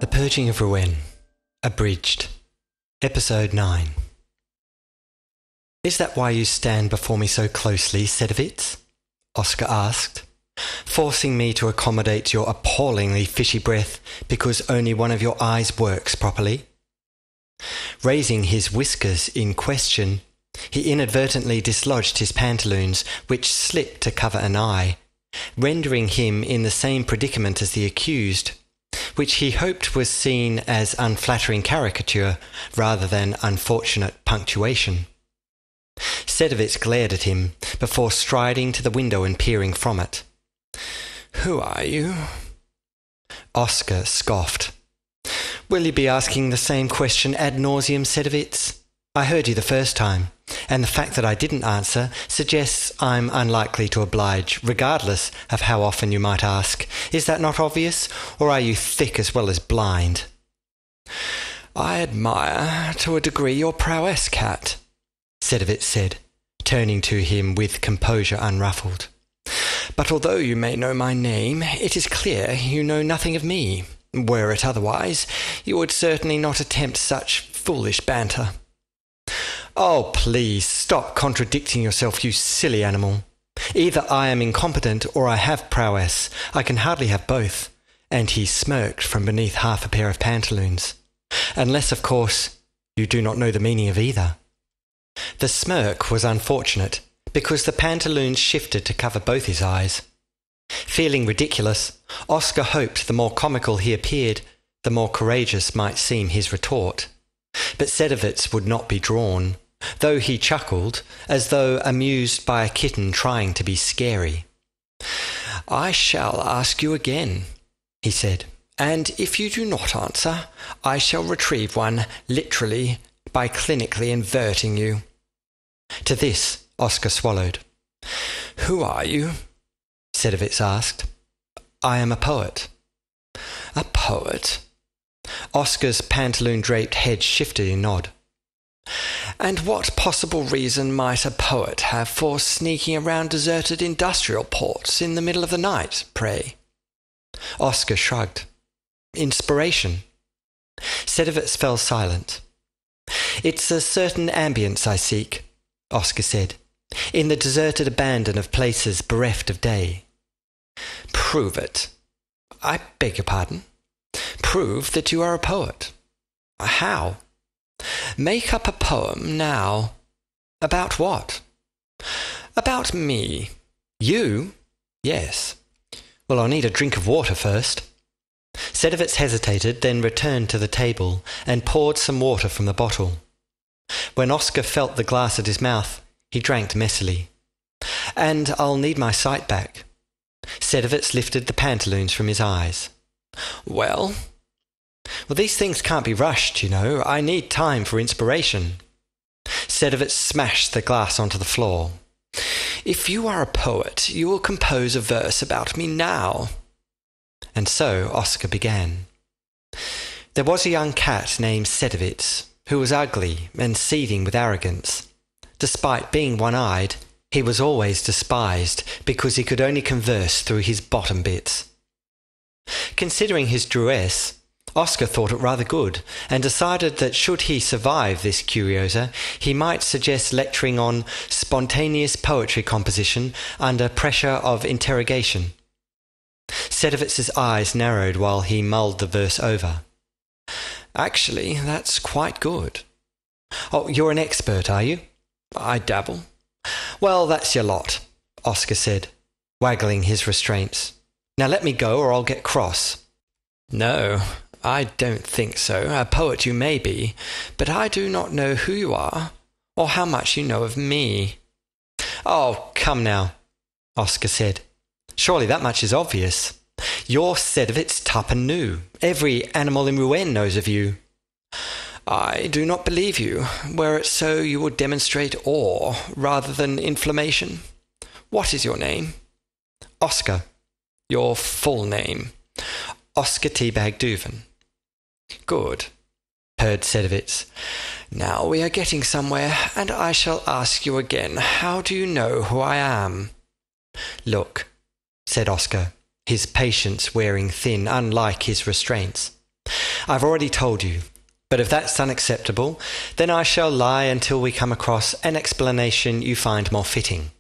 The Purging of Ruen, Abridged, Episode 9. "Is that why you stand before me so closely, Sedovitz?" Oscar asked, "forcing me to accommodate your appallingly fishy breath because only one of your eyes works properly?" Raising his whiskers in question, he inadvertently dislodged his pantaloons, which slipped to cover an eye, rendering him in the same predicament as the accused, which he hoped was seen as unflattering caricature rather than unfortunate punctuation. Sedovitz glared at him before striding to the window and peering from it. "Who are you?" Oscar scoffed. "Will you be asking the same question ad nauseum, Sedovitz? I heard you the first time, and the fact that I didn't answer suggests I'm unlikely to oblige, regardless of how often you might ask. Is that not obvious, or are you thick as well as blind?" "I admire, to a degree, your prowess, Cat," Sedovitz said, turning to him with composure unruffled. "But although you may know my name, it is clear you know nothing of me. Were it otherwise, you would certainly not attempt such foolish banter." "Oh, please, stop contradicting yourself, you silly animal. Either I am incompetent or I have prowess. I can hardly have both." And he smirked from beneath half a pair of pantaloons. "Unless, of course, you do not know the meaning of either." The smirk was unfortunate, because the pantaloons shifted to cover both his eyes. Feeling ridiculous, Oscar hoped the more comical he appeared, the more courageous might seem his retort. But Sedovitz would not be drawn, though he chuckled, as though amused by a kitten trying to be scary. "I shall ask you again," he said, "and if you do not answer, I shall retrieve one, literally, by clinically inverting you." To this, Oscar swallowed. "Who are you?" Sedovitz asked. "I am a poet." "A poet?" Oscar's pantaloon-draped head shifted in nod. "And what possible reason might a poet have for sneaking around deserted industrial ports in the middle of the night, pray?" Oscar shrugged. "Inspiration." Sedovitz fell silent. "It's a certain ambience I seek," Oscar said, "in the deserted abandon of places bereft of day." "Prove it." "I beg your pardon?" "Prove that you are a poet." "How?" "Make up a poem now." "About what?" "About me." "You?" "Yes." "Well, I'll need a drink of water first." Sedovitz hesitated, then returned to the table and poured some water from the bottle. When Oscar felt the glass at his mouth, he drank messily. "And I'll need my sight back." Sedovitz lifted the pantaloons from his eyes. Well, these things can't be rushed, you know. I need time for inspiration." Sedovitz smashed the glass onto the floor. "If you are a poet, you will compose a verse about me now." And so Oscar began. There was a young cat named Sedovitz, who was ugly and seething with arrogance. Despite being one-eyed, he was always despised because he could only converse through his bottom bits. Considering his dress, Oscar thought it rather good, and decided that should he survive this curiosa, he might suggest lecturing on spontaneous poetry composition under pressure of interrogation. Sedovitz's eyes narrowed while he mulled the verse over. "Actually, that's quite good." "Oh, you're an expert, are you?" "I dabble." "Well, that's your lot," Oscar said, waggling his restraints. "Now let me go or I'll get cross." "No, I don't think so. A poet you may be, but I do not know who you are or how much you know of me." "Oh, come now," Oscar said. "Surely that much is obvious. You're Sedovitz Tarpanu. Every animal in Ruen knows of you." "I do not believe you. Were it so, you would demonstrate awe rather than inflammation. What is your name?" "Oscar." "Your full name?" "Oscar Teabag-Dooven." "Good," purred Sedovitz. "Now we are getting somewhere, and I shall ask you again, how do you know who I am?" "Look," said Oscar, his patience wearing thin, unlike his restraints. I've already told you. But if that's unacceptable, then I shall lie until we come across an explanation you find more fitting.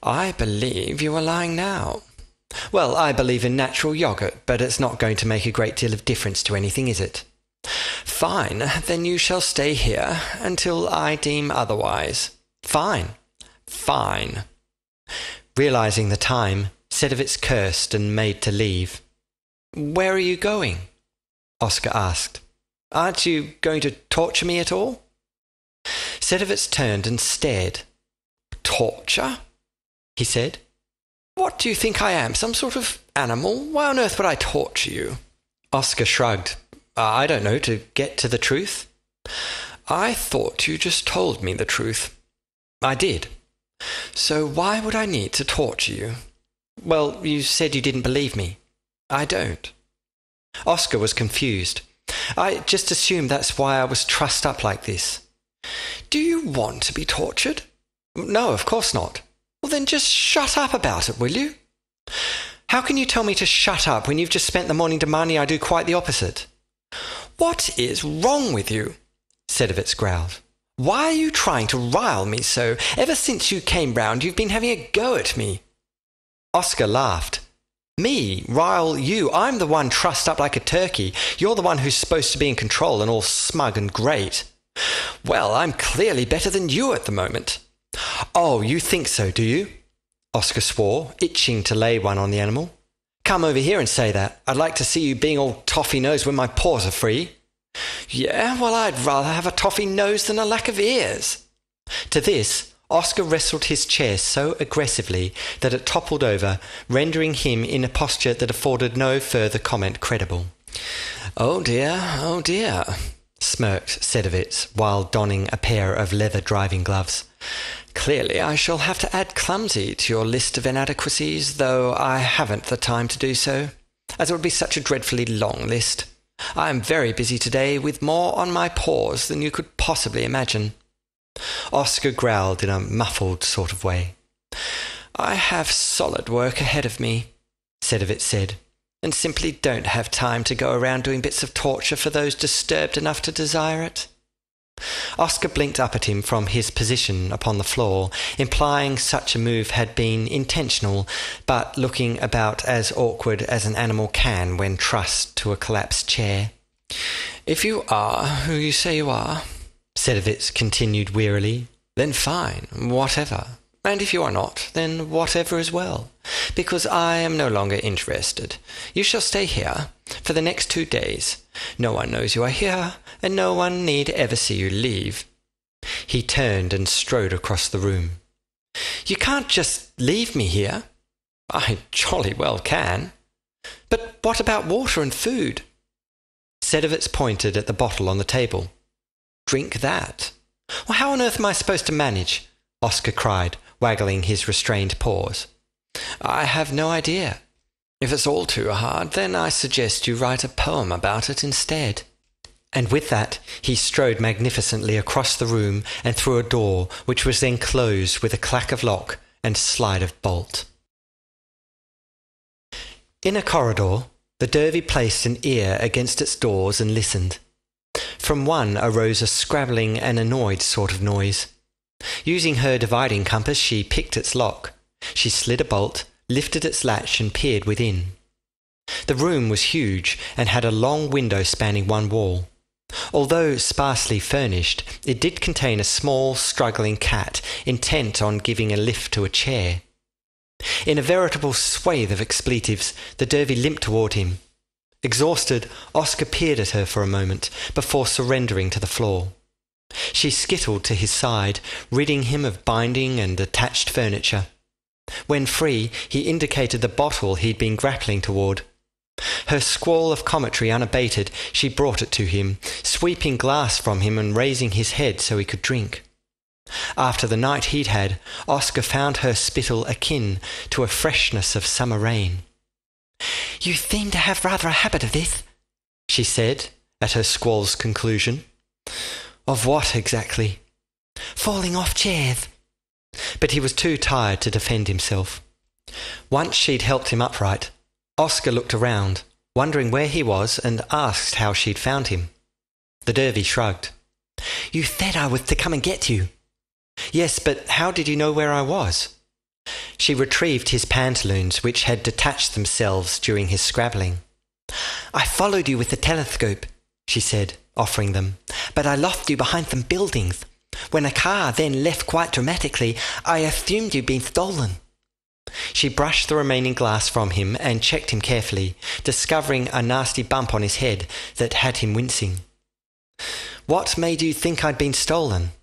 I believe you are lying now. Well, I believe in natural yogurt, but it's not going to make a great deal of difference to anything, is it? Fine, then you shall stay here until I deem otherwise. Fine. Fine. Realizing the time, Sedovitz cursed and made to leave. Where are you going? Oscar asked. Aren't you going to torture me at all? Sedovitz turned and stared. Torture? He said. What do you think I am, some sort of animal? Why on earth would I torture you? Oscar shrugged. I don't know, to get to the truth. I thought you just told me the truth. I did. So why would I need to torture you? Well, you said you didn't believe me. I don't. Oscar was confused. I just assumed that's why I was trussed up like this. Do you want to be tortured? No, of course not. Well, then just shut up about it, will you? How can you tell me to shut up when you've just spent the morning demanding I do quite the opposite? What is wrong with you? Sedovitz growled. Why are you trying to rile me so? Ever since you came round, you've been having a go at me. Oscar laughed. Me? Rile you? I'm the one trussed up like a turkey. You're the one who's supposed to be in control and all smug and great. Well, I'm clearly better than you at the moment. Oh, you think so, do you? Oscar swore, itching to lay one on the animal. Come over here and say that. I'd like to see you being all toffee-nosed when my paws are free. Yeah, well, I'd rather have a toffee nose than a lack of ears. To this, Oscar wrestled his chair so aggressively that it toppled over, rendering him in a posture that afforded no further comment credible. Oh dear, smirked Sedovitz while donning a pair of leather driving gloves. Clearly I shall have to add clumsy to your list of inadequacies, though I haven't the time to do so, as it would be such a dreadfully long list. I am very busy today with more on my paws than you could possibly imagine. Oscar growled in a muffled sort of way. I have solid work ahead of me, Sedovitz said, and simply don't have time to go around doing bits of torture for those disturbed enough to desire it. Oscar blinked up at him from his position upon the floor, implying such a move had been intentional, but looking about as awkward as an animal can when trussed to a collapsed chair. If you are who you say you are, Sedovitz continued wearily, then fine, whatever. And if you are not, then whatever as well, because I am no longer interested. You shall stay here for the next 2 days. No one knows you are here, and no one need ever see you leave. He turned and strode across the room. You can't just leave me here. I jolly well can. But what about water and food? Sedovitz pointed at the bottle on the table. Drink that. Well, how on earth am I supposed to manage? Oscar cried, waggling his restrained paws. I have no idea. If it's all too hard, then I suggest you write a poem about it instead. And with that, he strode magnificently across the room and through a door, which was then closed with a clack of lock and slide of bolt. In a corridor, the Derby placed an ear against its doors and listened. From one arose a scrabbling and annoyed sort of noise. Using her dividing compass, she picked its lock. She slid a bolt, lifted its latch and peered within. The room was huge and had a long window spanning one wall. Although sparsely furnished, it did contain a small, struggling cat intent on giving a lift to a chair. In a veritable swathe of expletives, the Derby limped toward him. Exhausted, Oscar peered at her for a moment before surrendering to the floor. She skittled to his side, ridding him of binding and attached furniture. When free, he indicated the bottle he'd been grappling toward. Her squall of commentary unabated, she brought it to him, sweeping glass from him and raising his head so he could drink. After the night he'd had, Oscar found her spittle akin to a freshness of summer rain. You seem to have rather a habit of this, she said, at her squall's conclusion. Of what exactly? Falling off chairs. But he was too tired to defend himself. Once she'd helped him upright, Oscar looked around, wondering where he was, and asked how she'd found him. The derby shrugged. "You said I was to come and get you." "Yes, but how did you know where I was?" She retrieved his pantaloons, which had detached themselves during his scrabbling. "I followed you with the telescope," she said, offering them, "but I lost you behind some buildings. When a car then left quite dramatically, I assumed you'd been stolen." She brushed the remaining glass from him and checked him carefully, discovering a nasty bump on his head that had him wincing. "What made you think I'd been stolen?"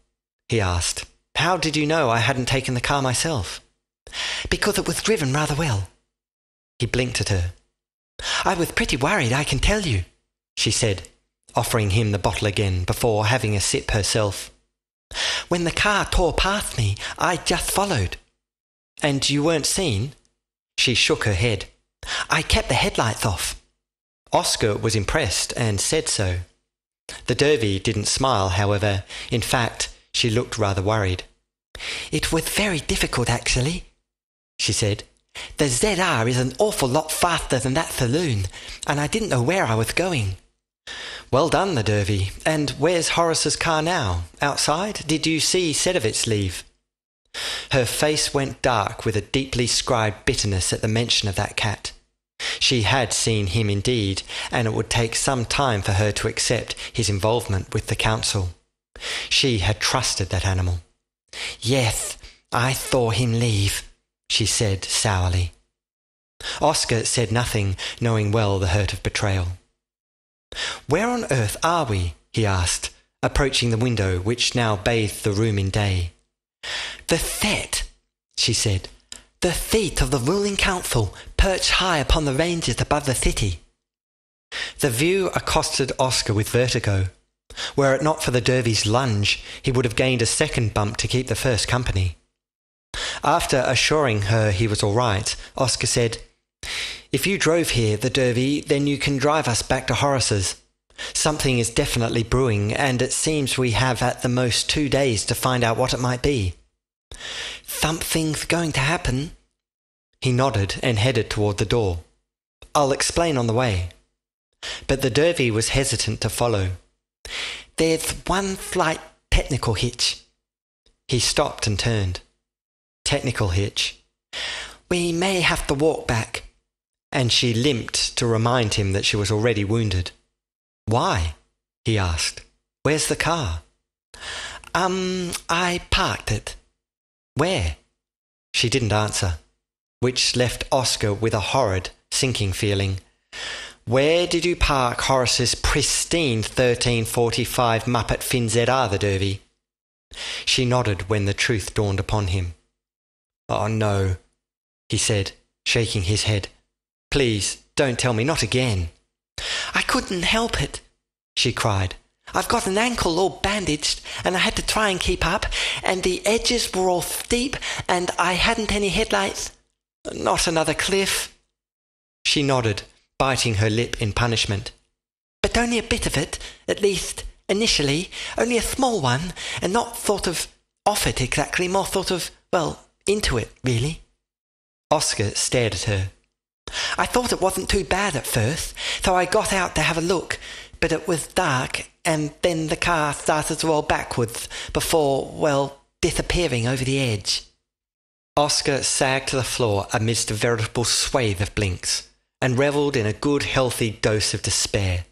he asked. "How did you know I hadn't taken the car myself?" "Because it was driven rather well." He blinked at her. "I was pretty worried, I can tell you," she said, offering him the bottle again before having a sip herself. "When the car tore past me, I just followed." "And you weren't seen?" She shook her head. "I kept the headlights off." Oscar was impressed and said so. The derby didn't smile, however. In fact, she looked rather worried. "It was very difficult, actually," she said. "The ZR is an awful lot faster than that saloon, and I didn't know where I was going." "Well done, the derby. And where's Horace's car now? Outside? Did you see Sedovitz leave?" Her face went dark with a deeply scribed bitterness at the mention of that cat. She had seen him indeed, and it would take some time for her to accept his involvement with the council. She had trusted that animal. "Yes, I saw him leave," she said sourly. Oscar said nothing, knowing well the hurt of betrayal. "Where on earth are we?" he asked, approaching the window which now bathed the room in day. "The Set," she said. "The seat of the ruling council, perched high upon the ranges above the city." The view accosted Oscar with vertigo. Were it not for the derby's lunge, he would have gained a second bump to keep the first company. After assuring her he was all right, Oscar said, "If you drove here, the derby, then you can drive us back to Horace's. Something is definitely brewing, and it seems we have at the most 2 days to find out what it might be." "Something's going to happen?" He nodded and headed toward the door. "I'll explain on the way." But the derby was hesitant to follow. "There's one slight technical hitch." He stopped and turned. "Technical hitch?" "We may have to walk back." And she limped to remind him that she was already wounded. "Why?" he asked. "Where's the car?" I parked it." "Where?" She didn't answer, which left Oscar with a horrid, sinking feeling. "Where did you park Horace's pristine 1345 Muppet Fin ZR, the derby?" She nodded when the truth dawned upon him. "Oh, no," he said, shaking his head. "Please, don't tell me, not again." "I couldn't help it," she cried. "I've got an ankle all bandaged, and I had to try and keep up, and the edges were all steep, and I hadn't any headlights." "Not another cliff?" She nodded, biting her lip in punishment. "But only a bit of it, at least, initially, only a small one, and not sort of off it exactly, more sort of, well, into it, really." Oscar stared at her. "I thought it wasn't too bad at first, so I got out to have a look, but it was dark, and then the car started to roll backwards before, well, disappearing over the edge." Oscar sagged to the floor amidst a veritable swathe of blinks, and revelled in a good, healthy dose of despair.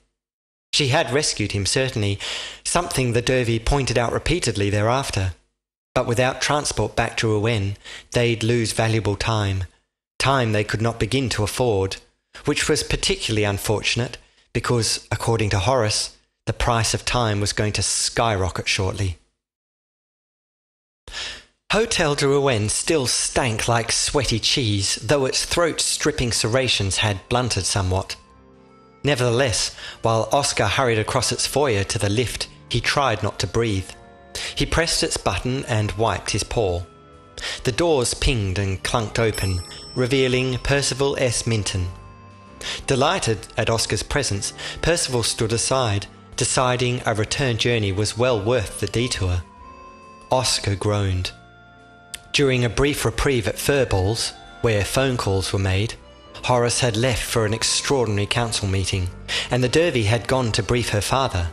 She had rescued him, certainly, something the derby pointed out repeatedly thereafter. But without transport back to Ruen, they'd lose valuable time they could not begin to afford, which was particularly unfortunate because, according to Horace, the price of time was going to skyrocket shortly. Hotel de Ruen still stank like sweaty cheese, though its throat-stripping serrations had blunted somewhat. Nevertheless, while Oscar hurried across its foyer to the lift, he tried not to breathe. He pressed its button and wiped his paw. The doors pinged and clunked open, revealing Percival S. Minton. Delighted at Oscar's presence, Percival stood aside, deciding a return journey was well worth the detour. Oscar groaned. During a brief reprieve at Furballs, where phone calls were made, Horace had left for an extraordinary council meeting, and the Dervy had gone to brief her father.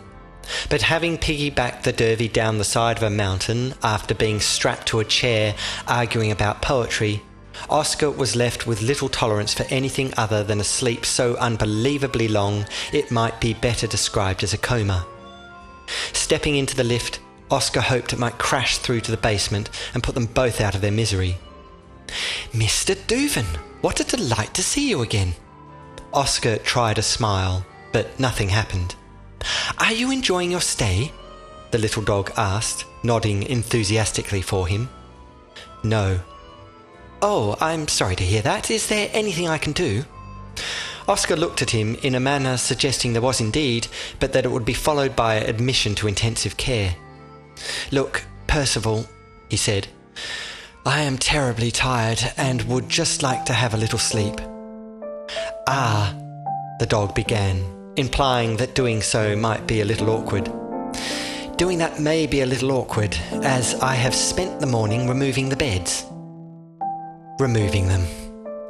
But having piggybacked the Dervy down the side of a mountain after being strapped to a chair arguing about poetry, Oscar was left with little tolerance for anything other than a sleep so unbelievably long it might be better described as a coma. Stepping into the lift, Oscar hoped it might crash through to the basement and put them both out of their misery. "Mr. Dooven, what a delight to see you again." Oscar tried a smile, but nothing happened. "Are you enjoying your stay?" the little dog asked, nodding enthusiastically for him. "No." "Oh, I'm sorry to hear that. Is there anything I can do?" Oscar looked at him in a manner suggesting there was indeed, but that it would be followed by admission to intensive care. "Look, Percival," he said, "I am terribly tired and would just like to have a little sleep." "Ah," the dog began, implying that doing so might be a little awkward. "Doing that may be a little awkward, as I have spent the morning removing the beds." "Removing them,"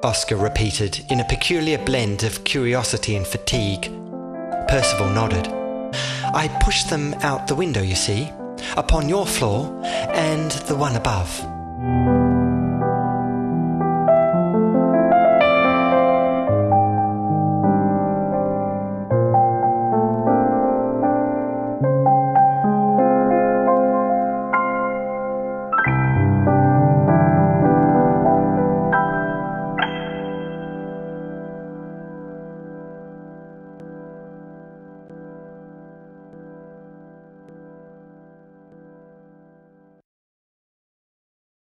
Oscar repeated in a peculiar blend of curiosity and fatigue. Percival nodded. "I pushed them out the window, you see, upon your floor and the one above."